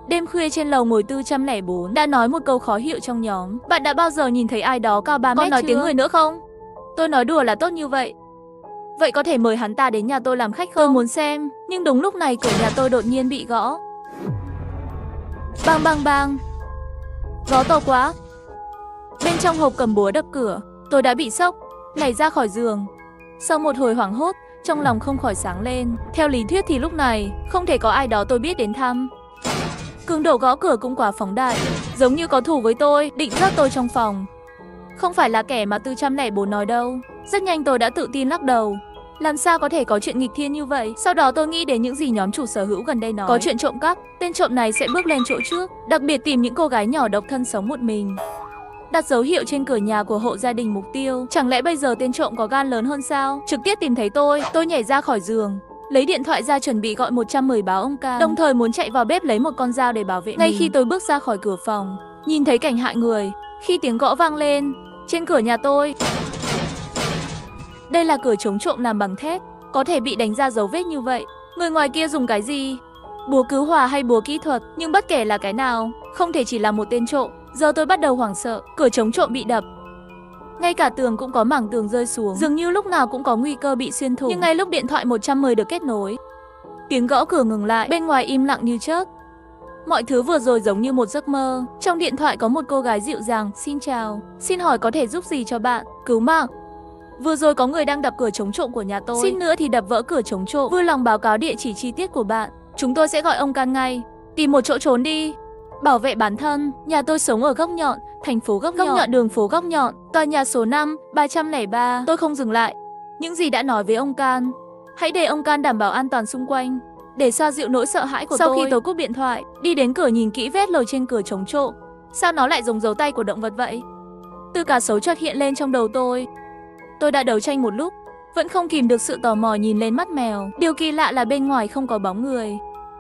Đêm khuya trên lầu ngồi 404 đã nói một câu khó hiểu trong nhóm. Bạn đã bao giờ nhìn thấy ai đó cao 3 mét chưa? Còn nói tiếng người nữa không? Tôi nói đùa là tốt như vậy. Vậy có thể mời hắn ta đến nhà tôi làm khách không? Tôi muốn xem. Nhưng đúng lúc này cửa nhà tôi đột nhiên bị gõ. Bang bang bang. Gõ to quá. Bên trong hộp cầm búa đập cửa. Tôi đã bị sốc, nhảy ra khỏi giường. Sau một hồi hoảng hốt, trong lòng không khỏi sáng lên. Theo lý thuyết thì lúc này không thể có ai đó tôi biết đến thăm. Cường độ gõ cửa cũng quá phóng đại, giống như có thù với tôi, định rớt tôi trong phòng. Không phải là kẻ mà 404 nói đâu. Rất nhanh tôi đã tự tin lắc đầu. Làm sao có thể có chuyện nghịch thiên như vậy? Sau đó tôi nghĩ đến những gì nhóm chủ sở hữu gần đây nói. Có chuyện trộm cắp, tên trộm này sẽ bước lên chỗ trước, đặc biệt tìm những cô gái nhỏ độc thân sống một mình. Đặt dấu hiệu trên cửa nhà của hộ gia đình mục tiêu. Chẳng lẽ bây giờ tên trộm có gan lớn hơn sao? Trực tiếp tìm thấy tôi nhảy ra khỏi giường, lấy điện thoại ra chuẩn bị gọi 110 báo ông Can, đồng thời muốn chạy vào bếp lấy một con dao để bảo vệ mình. Ngay khi tôi bước ra khỏi cửa phòng, nhìn thấy cảnh hại người, khi tiếng gõ vang lên trên cửa nhà tôi. Đây là cửa chống trộm làm bằng thép, có thể bị đánh ra dấu vết như vậy. Người ngoài kia dùng cái gì? Búa cứu hỏa hay búa kỹ thuật? Nhưng bất kể là cái nào, không thể chỉ là một tên trộm. Giờ tôi bắt đầu hoảng sợ, cửa chống trộm bị đập. Ngay cả tường cũng có mảng tường rơi xuống, dường như lúc nào cũng có nguy cơ bị xuyên thủng. Nhưng ngay lúc điện thoại 110 được kết nối, tiếng gõ cửa ngừng lại, bên ngoài im lặng như chớp. Mọi thứ vừa rồi giống như một giấc mơ. Trong điện thoại có một cô gái dịu dàng, xin chào, xin hỏi có thể giúp gì cho bạn? Cứu mạng. Vừa rồi có người đang đập cửa chống trộm của nhà tôi. Xin nữa thì đập vỡ cửa chống trộm. Vui lòng báo cáo địa chỉ chi tiết của bạn, chúng tôi sẽ gọi ông Can ngay. Tìm một chỗ trốn đi. Bảo vệ bản thân. Nhà tôi sống ở Góc Nhọn, thành phố Góc Nhọn, đường phố Góc Nhọn, tòa nhà số 5, 303. Tôi không dừng lại những gì đã nói với ông Can. Hãy để ông Can đảm bảo an toàn xung quanh, để xoa dịu nỗi sợ hãi của tôi. Sau khi tôi cúp điện thoại, đi đến cửa nhìn kỹ vết lồi trên cửa chống trộm. Sao nó lại giống dấu tay của động vật vậy? Từ cả xấu chợt hiện lên trong đầu tôi. Tôi đã đấu tranh một lúc, vẫn không kìm được sự tò mò nhìn lên mắt mèo. Điều kỳ lạ là bên ngoài không có bóng người,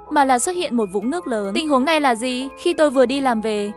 mà là xuất hiện một vũng nước lớn. Tình huống này là gì? Khi tôi vừa đi làm về,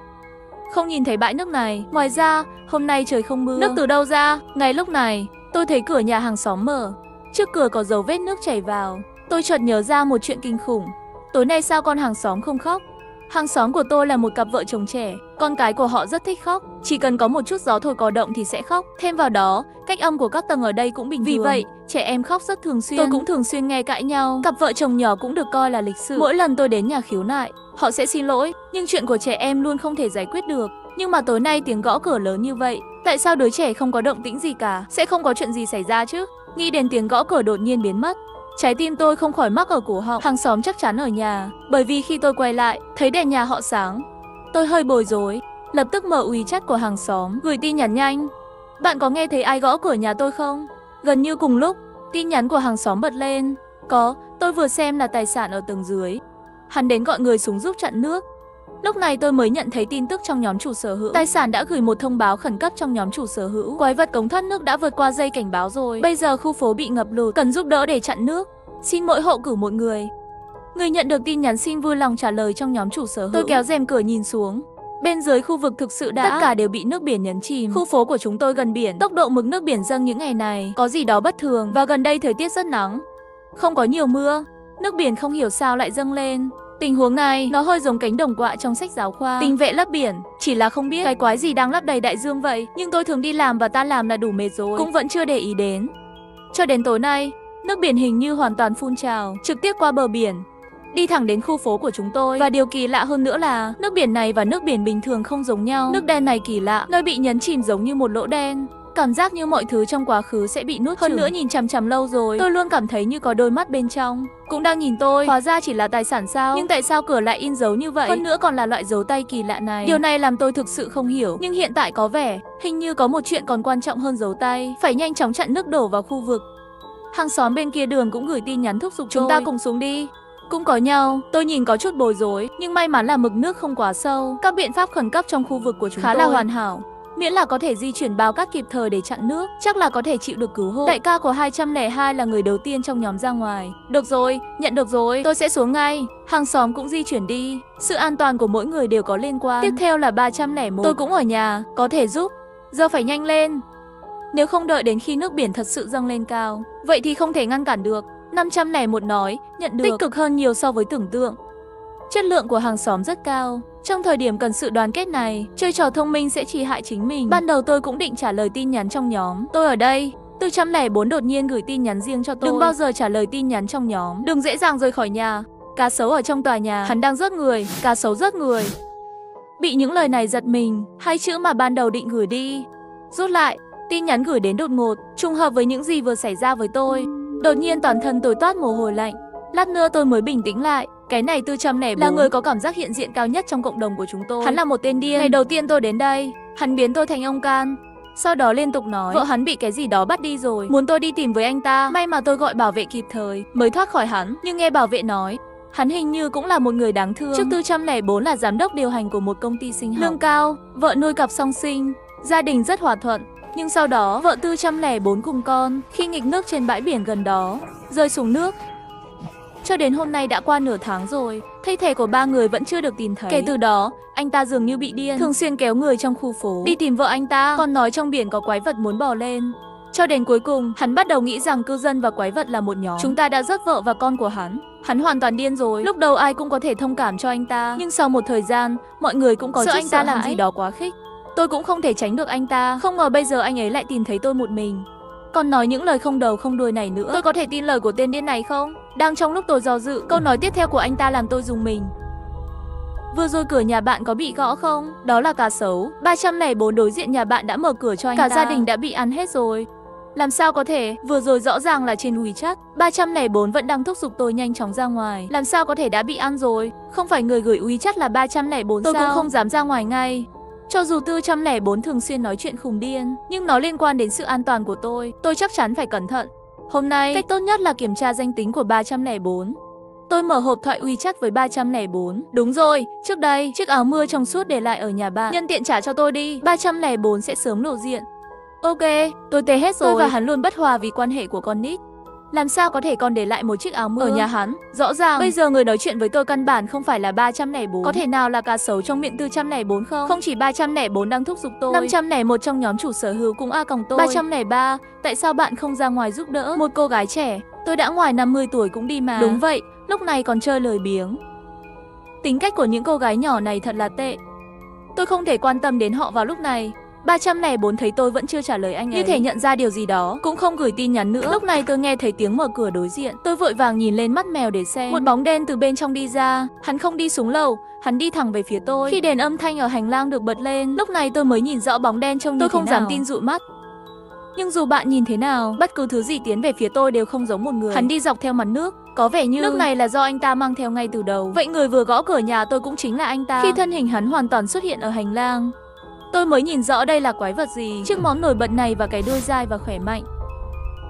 không nhìn thấy bãi nước này. Ngoài ra, hôm nay trời không mưa. Nước từ đâu ra? Ngay lúc này, tôi thấy cửa nhà hàng xóm mở. Trước cửa có dấu vết nước chảy vào. Tôi chợt nhớ ra một chuyện kinh khủng. Tối nay sao con hàng xóm không khóc? Hàng xóm của tôi là một cặp vợ chồng trẻ, con cái của họ rất thích khóc, chỉ cần có một chút gió thổi cò động thì sẽ khóc. Thêm vào đó, cách âm của các tầng ở đây cũng bình thường. Vì vậy, trẻ em khóc rất thường xuyên. Tôi cũng thường xuyên nghe cãi nhau. Cặp vợ chồng nhỏ cũng được coi là lịch sự. Mỗi lần tôi đến nhà khiếu nại, họ sẽ xin lỗi, nhưng chuyện của trẻ em luôn không thể giải quyết được. Nhưng mà tối nay tiếng gõ cửa lớn như vậy, tại sao đứa trẻ không có động tĩnh gì cả? Sẽ không có chuyện gì xảy ra chứ? Nghĩ đến tiếng gõ cửa đột nhiên biến mất, trái tim tôi không khỏi mắc ở cổ họng. Hàng xóm chắc chắn ở nhà, bởi vì khi tôi quay lại, thấy đèn nhà họ sáng. Tôi hơi bối rối, lập tức mở WeChat của hàng xóm, gửi tin nhắn nhanh. Bạn có nghe thấy ai gõ cửa nhà tôi không? Gần như cùng lúc, tin nhắn của hàng xóm bật lên. Có, tôi vừa xem là tài sản ở tầng dưới. Hắn đến gọi người xuống giúp chặn nước. Lúc này tôi mới nhận thấy tin tức trong nhóm chủ sở hữu. Tài sản đã gửi một thông báo khẩn cấp trong nhóm chủ sở hữu. Quái vật cống thoát nước đã vượt qua dây cảnh báo rồi. Bây giờ khu phố bị ngập lụt, cần giúp đỡ để chặn nước. Xin mỗi hộ cử một người. Người nhận được tin nhắn xin vui lòng trả lời trong nhóm chủ sở hữu. Tôi kéo rèm cửa nhìn xuống. Bên dưới khu vực thực sự tất cả đều bị nước biển nhấn chìm. Khu phố của chúng tôi gần biển, tốc độ mực nước biển dâng những ngày này có gì đó bất thường, và gần đây thời tiết rất nắng, không có nhiều mưa. Nước biển không hiểu sao lại dâng lên. Tình huống này nó hơi giống cánh đồng quạ trong sách giáo khoa, tinh vệ lấp biển. Chỉ là không biết cái quái gì đang lấp đầy đại dương vậy. Nhưng tôi thường đi làm và tan làm là đủ mệt rồi, cũng vẫn chưa để ý đến. Cho đến tối nay, nước biển hình như hoàn toàn phun trào, trực tiếp qua bờ biển, đi thẳng đến khu phố của chúng tôi. Và điều kỳ lạ hơn nữa là nước biển này và nước biển bình thường không giống nhau. Nước đen này kỳ lạ, nơi bị nhấn chìm giống như một lỗ đen. Cảm giác như mọi thứ trong quá khứ sẽ bị nuốt chửng. Hơn nữa nhìn chằm chằm lâu rồi, tôi luôn cảm thấy như có đôi mắt bên trong cũng đang nhìn tôi. Hóa ra chỉ là tài sản sao? Nhưng tại sao cửa lại in dấu như vậy? Hơn nữa còn là loại dấu tay kỳ lạ này. Điều này làm tôi thực sự không hiểu. Nhưng hiện tại có vẻ hình như có một chuyện còn quan trọng hơn dấu tay. Phải nhanh chóng chặn nước đổ vào khu vực. Hàng xóm bên kia đường cũng gửi tin nhắn thúc giục chúng ta cùng xuống đi. Cũng có nhau, tôi nhìn có chút bối rối, nhưng may mắn là mực nước không quá sâu. Các biện pháp khẩn cấp trong khu vực của chúng tôi khá là hoàn hảo. Miễn là có thể di chuyển bao cát kịp thời để chặn nước, chắc là có thể chịu được cứu hộ. Đại ca của 202 là người đầu tiên trong nhóm ra ngoài. Được rồi, nhận được rồi, tôi sẽ xuống ngay. Hàng xóm cũng di chuyển đi. Sự an toàn của mỗi người đều có liên quan. Tiếp theo là 301. Tôi cũng ở nhà, có thể giúp. Giờ phải nhanh lên. Nếu không đợi đến khi nước biển thật sự dâng lên cao, vậy thì không thể ngăn cản được. 501 nói, nhận được, tích cực hơn nhiều so với tưởng tượng. Chất lượng của hàng xóm rất cao. Trong thời điểm cần sự đoàn kết này, chơi trò thông minh sẽ chỉ hại chính mình. Ban đầu tôi cũng định trả lời tin nhắn trong nhóm. Tôi ở đây. 404 đột nhiên gửi tin nhắn riêng cho tôi. Đừng bao giờ trả lời tin nhắn trong nhóm. Đừng dễ dàng rời khỏi nhà. Cá sấu ở trong tòa nhà. Hắn đang rớt người. Cá sấu rớt người. Bị những lời này giật mình. Hai chữ mà ban đầu định gửi đi. Rút lại. Tin nhắn gửi đến đột ngột, trùng hợp với những gì vừa xảy ra với tôi. Đột nhiên toàn thân tôi toát mồ hôi lạnh. Lát nữa tôi mới bình tĩnh lại. Cái này 404 là người có cảm giác hiện diện cao nhất trong cộng đồng của chúng tôi. Hắn là một tên điên. Ngày đầu tiên tôi đến đây, hắn biến tôi thành ông can. Sau đó liên tục nói vợ hắn bị cái gì đó bắt đi rồi, muốn tôi đi tìm với anh ta. May mà tôi gọi bảo vệ kịp thời mới thoát khỏi hắn. Nhưng nghe bảo vệ nói, hắn hình như cũng là một người đáng thương. Trước 404 là giám đốc điều hành của một công ty sinh học, lương cao, vợ nuôi cặp song sinh, gia đình rất hòa thuận. Nhưng sau đó, vợ 404 cùng con, khi nghịch nước trên bãi biển gần đó, rơi xuống nước. Cho đến hôm nay đã qua nửa tháng rồi, thi thể của 3 người vẫn chưa được tìm thấy. Kể từ đó, anh ta dường như bị điên, thường xuyên kéo người trong khu phố đi tìm vợ anh ta, còn nói trong biển có quái vật muốn bò lên. Cho đến cuối cùng, hắn bắt đầu nghĩ rằng cư dân và quái vật là một nhóm. Chúng ta đã rớt vợ và con của hắn. Hắn hoàn toàn điên rồi. Lúc đầu ai cũng có thể thông cảm cho anh ta, nhưng sau một thời gian, mọi người cũng có chút anh ta làm gì đó quá khích. Tôi cũng không thể tránh được anh ta. Không ngờ bây giờ anh ấy lại tìm thấy tôi một mình, còn nói những lời không đầu không đuôi này nữa. Tôi có thể tin lời của tên điên này không? Đang trong lúc tôi do dự, câu nói tiếp theo của anh ta làm tôi rùng mình. Vừa rồi cửa nhà bạn có bị gõ không? Đó là cá sấu. 304 đối diện nhà bạn đã mở cửa cho anh ta. Cả gia đình đã bị ăn hết rồi. Làm sao có thể? Vừa rồi rõ ràng là trên WeChat. 304 vẫn đang thúc giục tôi nhanh chóng ra ngoài. Làm sao có thể đã bị ăn rồi? Không phải người gửi WeChat là 304 sao? Tôi cũng không dám ra ngoài ngay. Cho dù 404 thường xuyên nói chuyện khùng điên, nhưng nó liên quan đến sự an toàn của tôi chắc chắn phải cẩn thận. Hôm nay, cách tốt nhất là kiểm tra danh tính của 304. Tôi mở hộp thoại WeChat với 304. Đúng rồi, trước đây, chiếc áo mưa trong suốt để lại ở nhà bạn. Nhân tiện trả cho tôi đi, 304 sẽ sớm lộ diện. Ok, tôi tê hết rồi. Tôi và hắn luôn bất hòa vì quan hệ của con nít. Làm sao có thể còn để lại một chiếc áo mưa ở nhà hắn? Rõ ràng, bây giờ người nói chuyện với tôi căn bản không phải là 304. Có thể nào là cá sấu trong miệng 404 không? Không chỉ 304 đang thúc giục tôi, 501 trong nhóm chủ sở hữu cũng còng tôi. 303, tại sao bạn không ra ngoài giúp đỡ? Một cô gái trẻ, tôi đã ngoài 50 tuổi cũng đi mà. Đúng vậy, lúc này còn chơi lười biếng. Tính cách của những cô gái nhỏ này thật là tệ. Tôi không thể quan tâm đến họ vào lúc này. 304 thấy tôi vẫn chưa trả lời anh ấy, như thể nhận ra điều gì đó, cũng không gửi tin nhắn nữa. Lúc này tôi nghe thấy tiếng mở cửa đối diện. Tôi vội vàng nhìn lên mắt mèo để xem. Một bóng đen từ bên trong đi ra. Hắn không đi xuống lầu, hắn đi thẳng về phía tôi. Khi đèn âm thanh ở hành lang được bật lên, lúc này tôi mới nhìn rõ bóng đen trông như thế nào. Tôi không dám tin dụi mắt. Nhưng dù bạn nhìn thế nào, bất cứ thứ gì tiến về phía tôi đều không giống một người. Hắn đi dọc theo mặt nước, có vẻ như nước này là do anh ta mang theo ngay từ đầu. Vậy người vừa gõ cửa nhà tôi cũng chính là anh ta. Khi thân hình hắn hoàn toàn xuất hiện ở hành lang, tôi mới nhìn rõ đây là quái vật gì. Chiếc móng nổi bật này và cái đuôi dài và khỏe mạnh.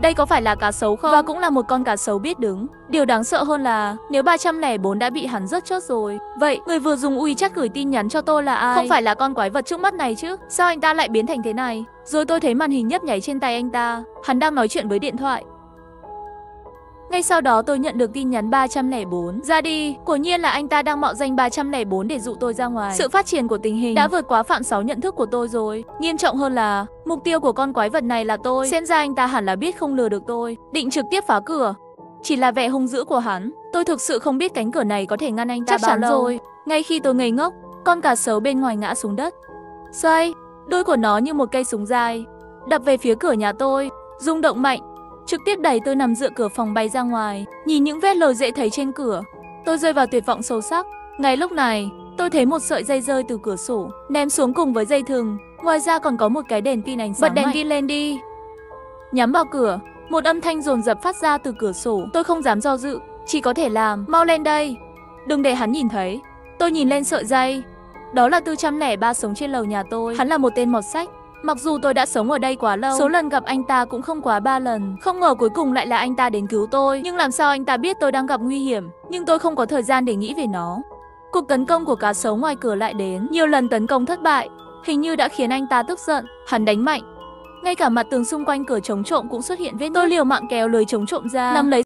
Đây có phải là cá sấu không? Và cũng là một con cá sấu biết đứng. Điều đáng sợ hơn là nếu 304 đã bị hắn rớt chớt rồi, vậy người vừa dùng WeChat gửi tin nhắn cho tôi là ai? Không phải là con quái vật trước mắt này chứ? Sao anh ta lại biến thành thế này? Rồi tôi thấy màn hình nhấp nháy trên tay anh ta. Hắn đang nói chuyện với điện thoại. Ngay sau đó tôi nhận được tin nhắn 304. Ra đi, quả nhiên là anh ta đang mạo danh 304 để dụ tôi ra ngoài. Sự phát triển của tình hình đã vượt quá phạm 6 nhận thức của tôi rồi. Nghiêm trọng hơn là mục tiêu của con quái vật này là tôi. Xem ra anh ta hẳn là biết không lừa được tôi, định trực tiếp phá cửa. Chỉ là vẻ hung dữ của hắn, tôi thực sự không biết cánh cửa này có thể ngăn anh ta bao lâu. Rồi. Ngay khi tôi ngây ngốc, con cá sấu bên ngoài ngã xuống đất. Xoay, đuôi của nó như một cây súng dài, đập về phía cửa nhà tôi, rung động mạnh. Trực tiếp đẩy tôi nằm dựa cửa phòng bay ra ngoài. Nhìn những vết lồi dễ thấy trên cửa, tôi rơi vào tuyệt vọng sâu sắc. Ngay lúc này, tôi thấy một sợi dây rơi từ cửa sổ, ném xuống cùng với dây thừng. Ngoài ra còn có một cái đèn pin ánh sáng. Bật đèn pin lên đi. Nhắm vào cửa, một âm thanh dồn dập phát ra từ cửa sổ. Tôi không dám do dự, chỉ có thể làm. Mau lên đây, đừng để hắn nhìn thấy. Tôi nhìn lên sợi dây. Đó là 403 sống trên lầu nhà tôi. Hắn là một tên mọt sách. Mặc dù tôi đã sống ở đây quá lâu, số lần gặp anh ta cũng không quá 3 lần. Không ngờ cuối cùng lại là anh ta đến cứu tôi. Nhưng làm sao anh ta biết tôi đang gặp nguy hiểm? Nhưng tôi không có thời gian để nghĩ về nó. Cuộc tấn công của cá sấu ngoài cửa lại đến. Nhiều lần tấn công thất bại, hình như đã khiến anh ta tức giận. Hắn đánh mạnh. Ngay cả mặt tường xung quanh cửa chống trộm cũng xuất hiện vết nứt. Tôi liều mạng kéo lưới chống trộm ra, nắm lấy